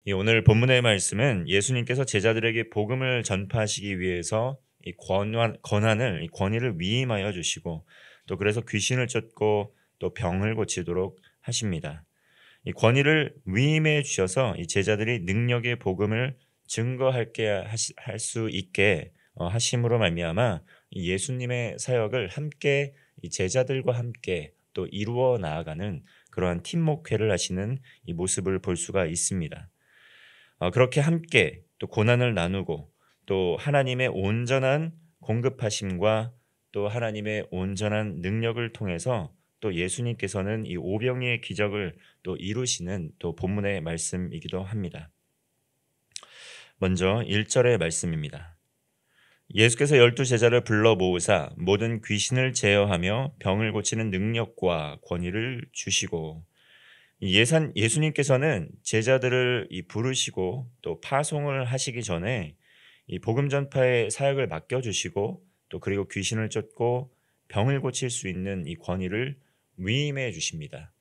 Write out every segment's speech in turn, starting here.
이 오늘 본문의 말씀은 예수님께서 제자들에게 복음을 전파하시기 위해서 이 권한을 이 권위를 위임하여 주시고 또 그래서 귀신을 쫓고 또 병을 고치도록 하십니다. 이 권위를 위임해 주셔서 이 제자들이 능력의 복음을 증거할게 할 수 있게 하심으로 말미암아 이 예수님의 사역을 함께 이 제자들과 함께 또 이루어 나아가는 그러한 팀워크를 하시는 이 모습을 볼 수가 있습니다. 그렇게 함께 또 고난을 나누고 또 하나님의 온전한 공급하심과 또 하나님의 온전한 능력을 통해서 또 예수님께서는 이 오병이의 기적을 또 이루시는 또 본문의 말씀이기도 합니다. 먼저 1절의 말씀입니다. 예수께서 12제자를 불러 모으사 모든 귀신을 제어하며 병을 고치는 능력과 권위를 주시고 예수님께서는 제자들을 부르시고 또 파송을 하시기 전에 이 복음 전파의 사역을 맡겨 주시고 또 그리고 귀신을 쫓고 병을 고칠 수 있는 이 권위를 위임해 주십니다.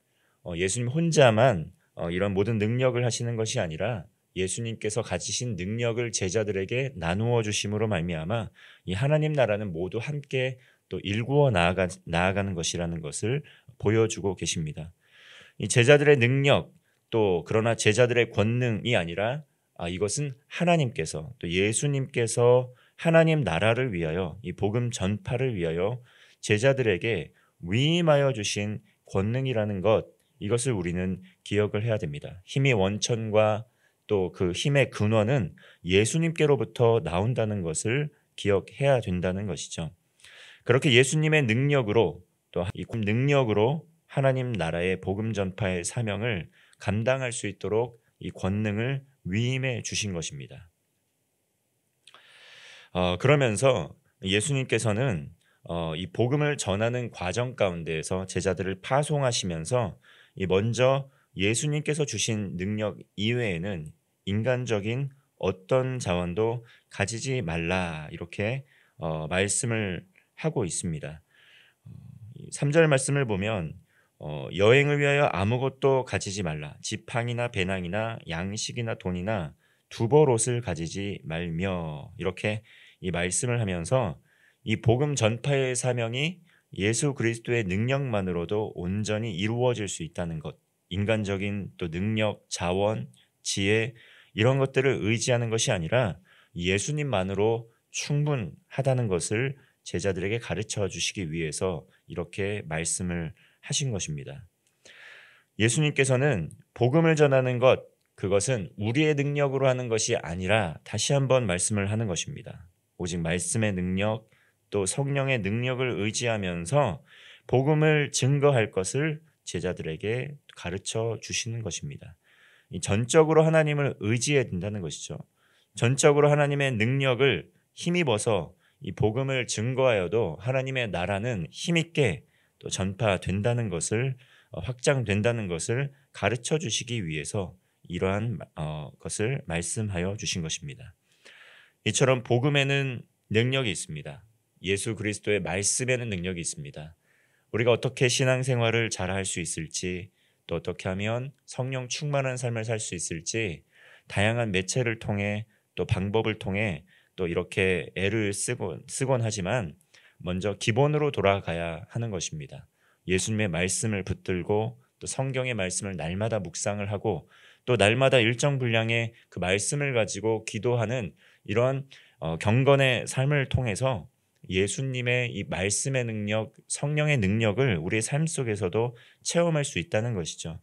예수님 혼자만 이런 모든 능력을 하시는 것이 아니라 예수님께서 가지신 능력을 제자들에게 나누어 주심으로 말미암아 이 하나님 나라는 모두 함께 또 일구어 나아가는 것이라는 것을 보여주고 계십니다. 이 제자들의 능력 또 그러나 제자들의 권능이 아니라 이것은 하나님께서 또 예수님께서 하나님 나라를 위하여 이 복음 전파를 위하여 제자들에게 위임하여 주신 권능이라는 것, 이것을 우리는 기억을 해야 됩니다. 힘의 원천과 또 그 힘의 근원은 예수님께로부터 나온다는 것을 기억해야 된다는 것이죠. 그렇게 예수님의 능력으로 또 이 능력으로 하나님 나라의 복음 전파의 사명을 감당할 수 있도록 이 권능을 위임해 주신 것입니다. 그러면서 예수님께서는 이 복음을 전하는 과정 가운데에서 제자들을 파송하시면서 이 먼저 예수님께서 주신 능력 이외에는 인간적인 어떤 자원도 가지지 말라 이렇게 말씀을 하고 있습니다. 3절 말씀을 보면 여행을 위하여 아무것도 가지지 말라. 지팡이나 배낭이나 양식이나 돈이나 두벌 옷을 가지지 말며 이렇게 이 말씀을 하면서 이 복음 전파의 사명이 예수 그리스도의 능력만으로도 온전히 이루어질 수 있다는 것, 인간적인 또 능력, 자원, 지혜 이런 것들을 의지하는 것이 아니라 예수님만으로 충분하다는 것을 제자들에게 가르쳐 주시기 위해서 이렇게 말씀을 하신 것입니다. 예수님께서는 복음을 전하는 것, 그것은 우리의 능력으로 하는 것이 아니라 다시 한번 말씀을 하는 것입니다. 오직 말씀의 능력, 또 성령의 능력을 의지하면서 복음을 증거할 것을 제자들에게 가르쳐 주시는 것입니다. 전적으로 하나님을 의지해야 된다는 것이죠. 전적으로 하나님의 능력을 힘입어서 이 복음을 증거하여도 하나님의 나라는 힘있게 또 전파된다는 것을 확장된다는 것을 가르쳐 주시기 위해서 이러한 것을 말씀하여 주신 것입니다. 이처럼 복음에는 능력이 있습니다. 예수 그리스도의 말씀에는 능력이 있습니다. 우리가 어떻게 신앙생활을 잘할 수 있을지 또 어떻게 하면 성령 충만한 삶을 살 수 있을지 다양한 매체를 통해 또 방법을 통해 또 이렇게 애를 쓰곤 하지만 먼저 기본으로 돌아가야 하는 것입니다. 예수님의 말씀을 붙들고 또 성경의 말씀을 날마다 묵상을 하고 또 날마다 일정 분량의 그 말씀을 가지고 기도하는 이러한 경건의 삶을 통해서 예수님의 이 말씀의 능력, 성령의 능력을 우리의 삶 속에서도 체험할 수 있다는 것이죠.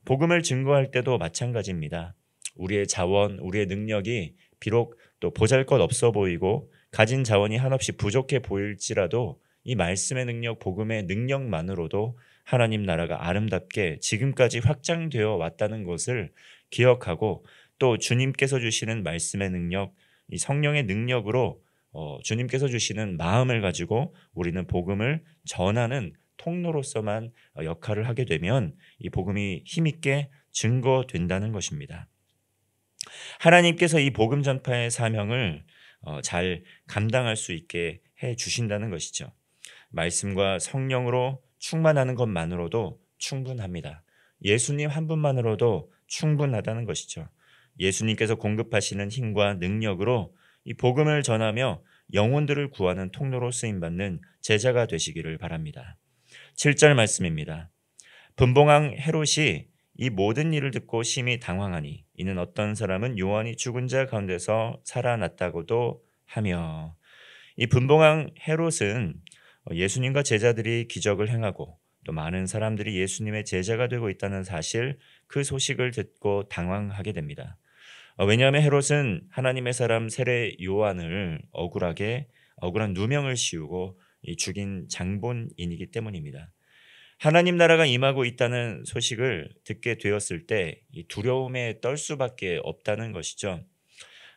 복음을 증거할 때도 마찬가지입니다. 우리의 자원, 우리의 능력이 비록 또 보잘것없어 보이고 가진 자원이 한없이 부족해 보일지라도 이 말씀의 능력, 복음의 능력만으로도 하나님 나라가 아름답게 지금까지 확장되어 왔다는 것을 기억하고 또 주님께서 주시는 말씀의 능력, 이 성령의 능력으로 주님께서 주시는 마음을 가지고 우리는 복음을 전하는 통로로서만 역할을 하게 되면 이 복음이 힘있게 증거된다는 것입니다. 하나님께서 이 복음 전파의 사명을 잘 감당할 수 있게 해 주신다는 것이죠. 말씀과 성령으로 충만하는 것만으로도 충분합니다. 예수님 한 분만으로도 충분하다는 것이죠. 예수님께서 공급하시는 힘과 능력으로 이 복음을 전하며 영혼들을 구하는 통로로 쓰임받는 제자가 되시기를 바랍니다. 7절 말씀입니다. 분봉왕 헤롯이 이 모든 일을 듣고 심히 당황하니 이는 어떤 사람은 요한이 죽은 자 가운데서 살아났다고도 하며, 이 분봉왕 헤롯은 예수님과 제자들이 기적을 행하고 또 많은 사람들이 예수님의 제자가 되고 있다는 사실, 그 소식을 듣고 당황하게 됩니다. 왜냐하면 헤롯은 하나님의 사람 세례 요한을 억울한 누명을 씌우고 죽인 장본인이기 때문입니다. 하나님 나라가 임하고 있다는 소식을 듣게 되었을 때 이 두려움에 떨 수밖에 없다는 것이죠.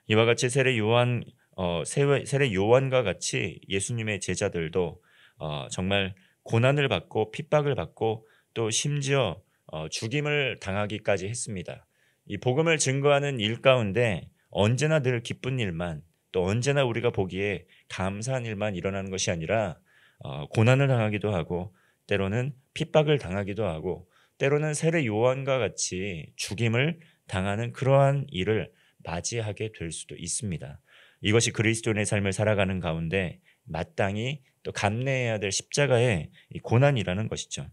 이와 같이 세례 요한과 같이 예수님의 제자들도 정말 고난을 받고 핍박을 받고 또 심지어 죽임을 당하기까지 했습니다. 이 복음을 증거하는 일 가운데 언제나 늘 기쁜 일만, 또 언제나 우리가 보기에 감사한 일만 일어나는 것이 아니라 고난을 당하기도 하고 때로는 핍박을 당하기도 하고 때로는 세례 요한과 같이 죽임을 당하는 그러한 일을 맞이하게 될 수도 있습니다. 이것이 그리스도인의 삶을 살아가는 가운데 마땅히 또 감내해야 될 십자가의 이 고난이라는 것이죠.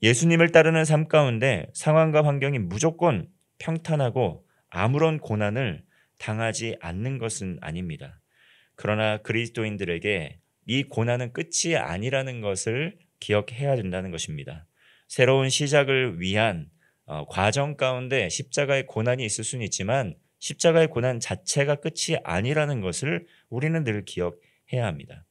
예수님을 따르는 삶 가운데 상황과 환경이 무조건 평탄하고 아무런 고난을 당하지 않는 것은 아닙니다. 그러나 그리스도인들에게 이 고난은 끝이 아니라는 것을 기억해야 된다는 것입니다. 새로운 시작을 위한 과정 가운데 십자가의 고난이 있을 수는 있지만 십자가의 고난 자체가 끝이 아니라는 것을 우리는 늘 기억해야 합니다.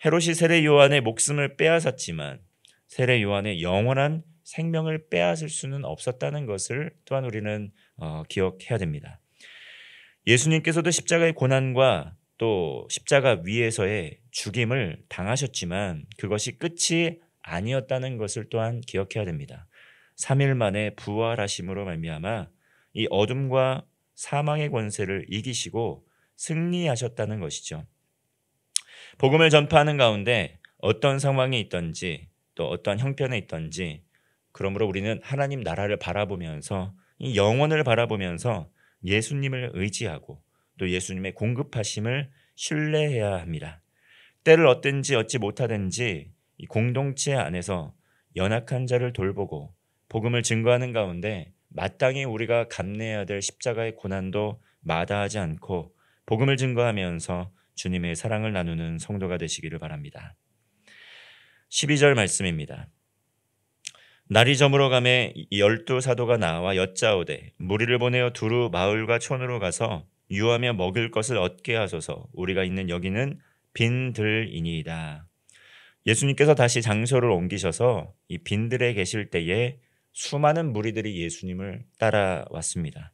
헤롯이 세례 요한의 목숨을 빼앗았지만 세례 요한의 영원한 생명을 빼앗을 수는 없었다는 것을 또한 우리는 기억해야 됩니다. 예수님께서도 십자가의 고난과 또 십자가 위에서의 죽임을 당하셨지만 그것이 끝이 아니었다는 것을 또한 기억해야 됩니다. 3일 만에 부활하심으로 말미암아 이 어둠과 사망의 권세를 이기시고 승리하셨다는 것이죠. 복음을 전파하는 가운데 어떤 상황이 있든지 또 어떤 형편에 있든지, 그러므로 우리는 하나님 나라를 바라보면서 이 영혼을 바라보면서 예수님을 의지하고 또 예수님의 공급하심을 신뢰해야 합니다. 때를 얻든지 얻지 못하든지 이 공동체 안에서 연약한 자를 돌보고 복음을 증거하는 가운데 마땅히 우리가 감내해야 될 십자가의 고난도 마다하지 않고 복음을 증거하면서 주님의 사랑을 나누는 성도가 되시기를 바랍니다. 12절 말씀입니다. 날이 저물어 가매 12사도가 나와 여짜오되 무리를 보내어 두루 마을과 촌으로 가서 유하며 먹을 것을 얻게 하소서. 우리가 있는 여기는 빈들이니이다. 예수님께서 다시 장소를 옮기셔서 이 빈들에 계실 때에 수많은 무리들이 예수님을 따라왔습니다.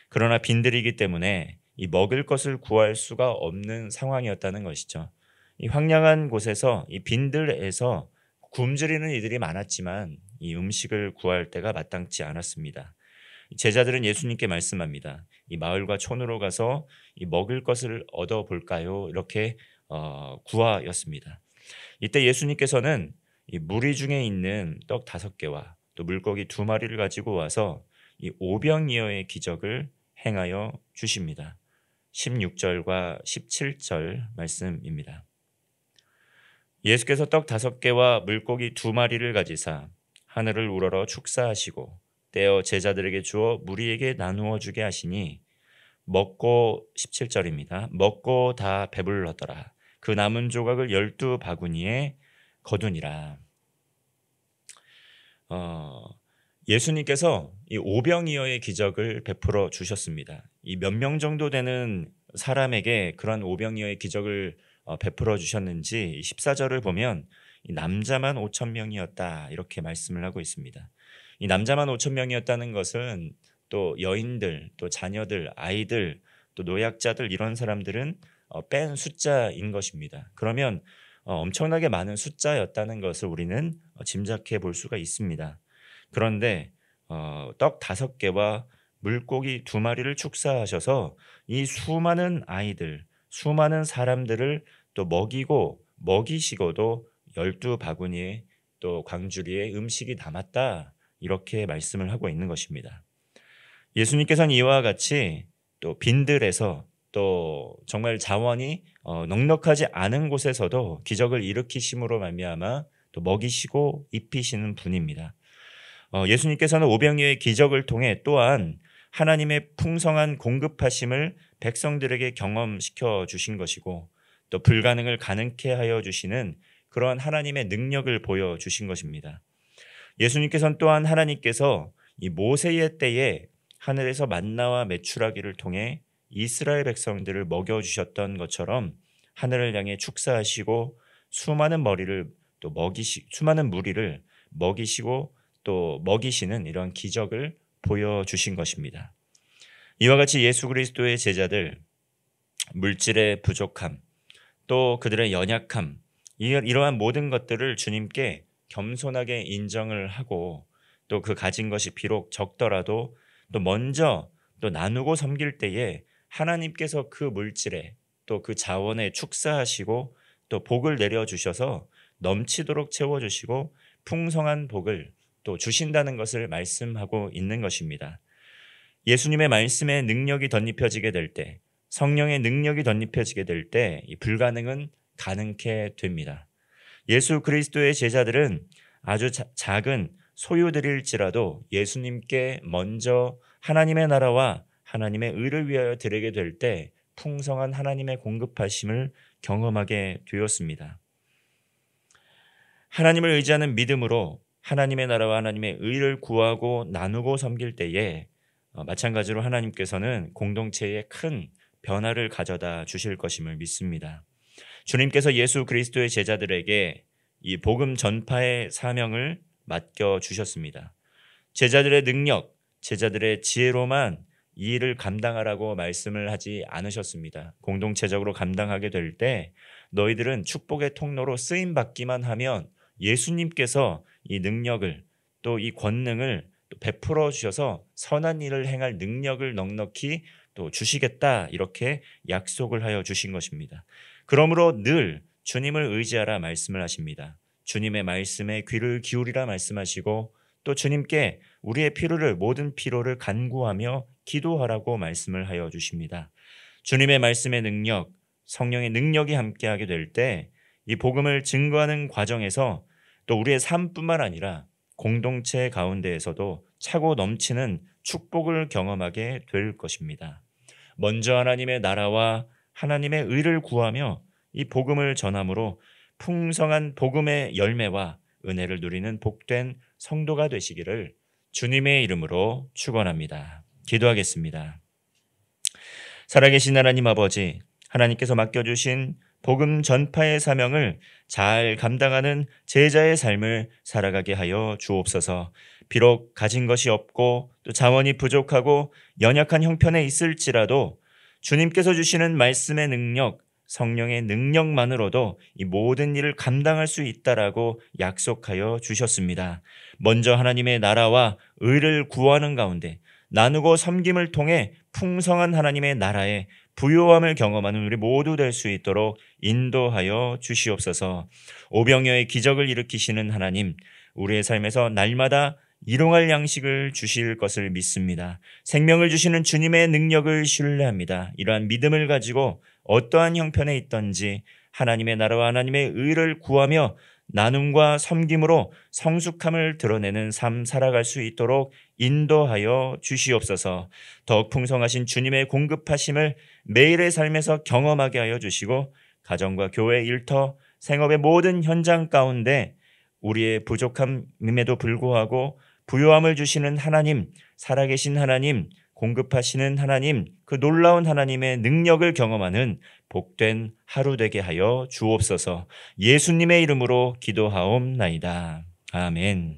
그러나 빈들이기 때문에 이 먹을 것을 구할 수가 없는 상황이었다는 것이죠. 이 황량한 곳에서 이 빈들에서 굶주리는 이들이 많았지만 이 음식을 구할 때가 마땅치 않았습니다. 제자들은 예수님께 말씀합니다. 이 마을과 촌으로 가서 이 먹을 것을 얻어 볼까요? 이렇게 구하였습니다. 이때 예수님께서는 이 무리 중에 있는 떡 5개와 또 물고기 2마리를 가지고 와서 이 오병이어의 기적을 행하여 주십니다. 16절과 17절 말씀입니다. 예수께서 떡 5개와 물고기 2마리를 가지사 하늘을 우러러 축사하시고 떼어 제자들에게 주어 무리에게 나누어 주게 하시니 먹고 17절입니다. 먹고 다 배불렀더라. 그 남은 조각을 12바구니에 거두니라. 예수님께서 이 오병이어의 기적을 베풀어 주셨습니다. 이 몇 명 정도 되는 사람에게 그런 오병이어의 기적을 베풀어 주셨는지 14절을 보면 이 남자만 5,000명이었다 이렇게 말씀을 하고 있습니다. 이 남자만 5,000명이었다는 것은 또 여인들, 또 자녀들, 아이들, 또 노약자들 이런 사람들은 뺀 숫자인 것입니다. 그러면 엄청나게 많은 숫자였다는 것을 우리는 짐작해 볼 수가 있습니다. 그런데 떡 5개와 물고기 2마리를 축사하셔서 이 수많은 아이들, 수많은 사람들을 또 먹이시고도 12바구니에 또 광주리에 음식이 남았다 이렇게 말씀을 하고 있는 것입니다. 예수님께서는 이와 같이 또 빈들에서 또 정말 자원이 넉넉하지 않은 곳에서도 기적을 일으키심으로 말미암아 또 먹이시고 입히시는 분입니다. 예수님께서는 오병이어의 기적을 통해 또한 하나님의 풍성한 공급하심을 백성들에게 경험시켜 주신 것이고 또 불가능을 가능케 하여 주시는 그러한 하나님의 능력을 보여주신 것입니다. 예수님께서는 또한 하나님께서 이 모세의 때에 하늘에서 만나와 메추라기를 통해 이스라엘 백성들을 먹여주셨던 것처럼 하늘을 향해 축사하시고 수많은 무리를 먹이시고 또 먹이시는 이런 기적을 보여주신 것입니다. 이와 같이 예수 그리스도의 제자들, 물질의 부족함, 또 그들의 연약함, 이러한 모든 것들을 주님께 겸손하게 인정을 하고 또 그 가진 것이 비록 적더라도 또 먼저 또 나누고 섬길 때에 하나님께서 그 물질에 또 그 자원에 축사하시고 또 복을 내려주셔서 넘치도록 채워주시고 풍성한 복을 또 주신다는 것을 말씀하고 있는 것입니다. 예수님의 말씀의 능력이 덧입혀지게 될 때, 성령의 능력이 덧입혀지게 될 때 이 불가능은 가능케 됩니다. 예수 그리스도의 제자들은 아주 작은 소유들일지라도 예수님께 먼저 하나님의 나라와 하나님의 의를 위하여 드리게 될 때 풍성한 하나님의 공급하심을 경험하게 되었습니다. 하나님을 의지하는 믿음으로 하나님의 나라와 하나님의 의를 구하고 나누고 섬길 때에 마찬가지로 하나님께서는 공동체에 큰 변화를 가져다 주실 것임을 믿습니다. 주님께서 예수 그리스도의 제자들에게 이 복음 전파의 사명을 맡겨 주셨습니다. 제자들의 능력, 제자들의 지혜로만 이 일을 감당하라고 말씀을 하지 않으셨습니다. 공동체적으로 감당하게 될 때 너희들은 축복의 통로로 쓰임 받기만 하면 예수님께서 이 능력을 또 이 권능을 또 베풀어 주셔서 선한 일을 행할 능력을 넉넉히 또 주시겠다, 이렇게 약속을 하여 주신 것입니다. 그러므로 늘 주님을 의지하라 말씀을 하십니다. 주님의 말씀에 귀를 기울이라 말씀하시고 또 주님께 우리의 모든 필요를 간구하며 기도하라고 말씀을 하여 주십니다. 주님의 말씀의 능력, 성령의 능력이 함께하게 될 때 이 복음을 증거하는 과정에서 또 우리의 삶뿐만 아니라 공동체 가운데에서도 차고 넘치는 축복을 경험하게 될 것입니다. 먼저 하나님의 나라와 하나님의 의를 구하며 이 복음을 전함으로 풍성한 복음의 열매와 은혜를 누리는 복된 성도가 되시기를 주님의 이름으로 축원합니다. 기도하겠습니다. 살아계신 하나님 아버지, 하나님께서 맡겨주신 복음 전파의 사명을 잘 감당하는 제자의 삶을 살아가게 하여 주옵소서. 비록 가진 것이 없고 또 자원이 부족하고 연약한 형편에 있을지라도 주님께서 주시는 말씀의 능력, 성령의 능력만으로도 이 모든 일을 감당할 수 있다라고 약속하여 주셨습니다. 먼저 하나님의 나라와 의를 구하는 가운데 나누고 섬김을 통해 풍성한 하나님의 나라의 부요함을 경험하는 우리 모두 될 수 있도록 인도하여 주시옵소서. 오병이어의 기적을 일으키시는 하나님, 우리의 삶에서 날마다 일용할 양식을 주실 것을 믿습니다. 생명을 주시는 주님의 능력을 신뢰합니다. 이러한 믿음을 가지고 어떠한 형편에 있든지 하나님의 나라와 하나님의 의를 구하며 나눔과 섬김으로 성숙함을 드러내는 삶 살아갈 수 있도록 인도하여 주시옵소서. 더욱 풍성하신 주님의 공급하심을 매일의 삶에서 경험하게 하여 주시고 가정과 교회 일터, 생업의 모든 현장 가운데 우리의 부족함임에도 불구하고 부요함을 주시는 하나님, 살아계신 하나님, 공급하시는 하나님, 그 놀라운 하나님의 능력을 경험하는 복된 하루 되게 하여 주옵소서. 예수님의 이름으로 기도하옵나이다. 아멘.